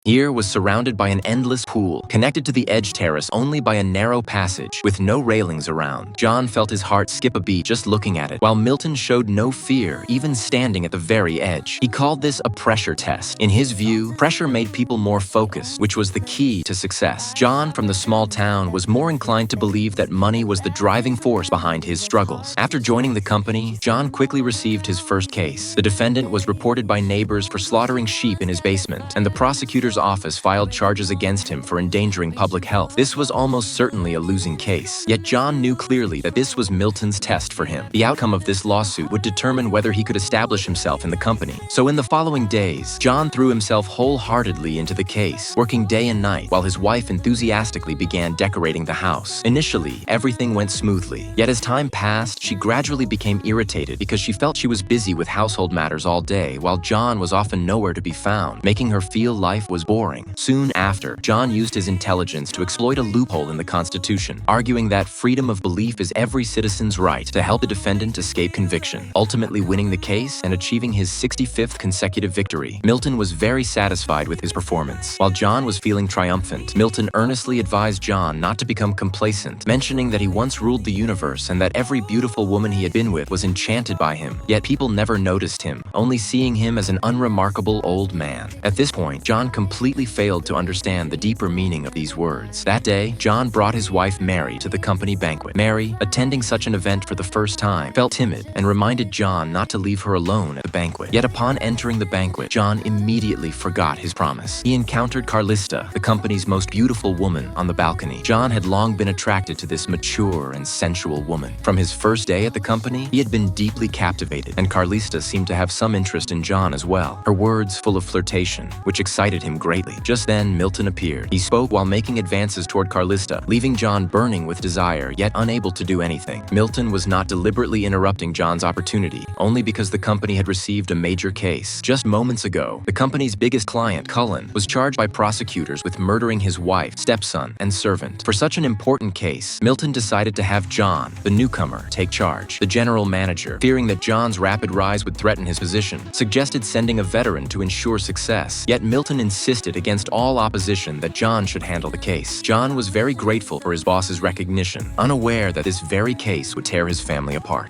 here was surrounded by an endless pool, connected to the edge terrace only by a narrow passage, with no railings around. John felt his heart skip a beat just looking at it, while Milton showed no fear, even standing at the very edge. He called this a pressure test. In his view, pressure made people more focused, which was the key to success. John, from the small town, was more inclined to believe that money was the driving force behind his struggles. After joining the company, John quickly received his first case. The defendant was reported by neighbors for slaughtering sheep in his basement, and the prosecutor's office filed charges against him for endangering public health. This was almost certainly a losing case, yet John knew clearly that this was Milton's test for him. The outcome of this lawsuit would determine whether he could establish himself in the company. So in the following days, John threw himself wholeheartedly into the case, working day and night, while his wife enthusiastically began decorating the house. Initially, everything went smoothly, yet as time passed, she gradually became irritated because she felt she was busy with household matters all day, while John was often nowhere to be found, making her feel life was boring. Soon after, John used his intelligence to exploit a loophole in the Constitution, arguing that freedom of belief is every citizen's right, to help the defendant escape conviction, ultimately winning the case and achieving his 65th consecutive victory. Milton was very satisfied with his performance. While John was feeling triumphant, Milton earnestly advised John not to become complacent, mentioning that he once ruled the universe and that every beautiful woman he had been with was enchanted by him. Yet people never noticed him, only seeing him as an unremarkable old man. At this point, John completely failed to understand the deeper meaning of these words. That day, John brought his wife Mary to the company banquet. Mary, attending such an event for the first time, felt timid and reminded John not to leave her alone at the banquet. Yet upon entering the banquet, John immediately forgot his promise. He encountered Carlista, the company's most beautiful woman, on the balcony. John had long been attracted to this mature and sensual woman. From his first day at the company, he had been deeply captivated, and Carlista seemed to have some interest in John as well, her words full of flirtation, which excited him greatly. Just then, Milton appeared. He spoke while making advances toward Carlista, leaving John burning with desire, yet unable to do anything. Milton was not deliberately interrupting John's opportunity, only because the company had received a major case. Just moments ago, the company's biggest client, Cullen, was charged by prosecutors with murdering his wife, stepson, and servant. For such an important case, Milton decided to have John, the newcomer, take charge. The general manager, fearing that John's rapid rise would threaten his position, suggested sending a veteran to ensure success. Yet Milton insisted against all opposition that John should handle the case. John was very grateful for his boss's recognition, unaware that this very case would tear his family apart.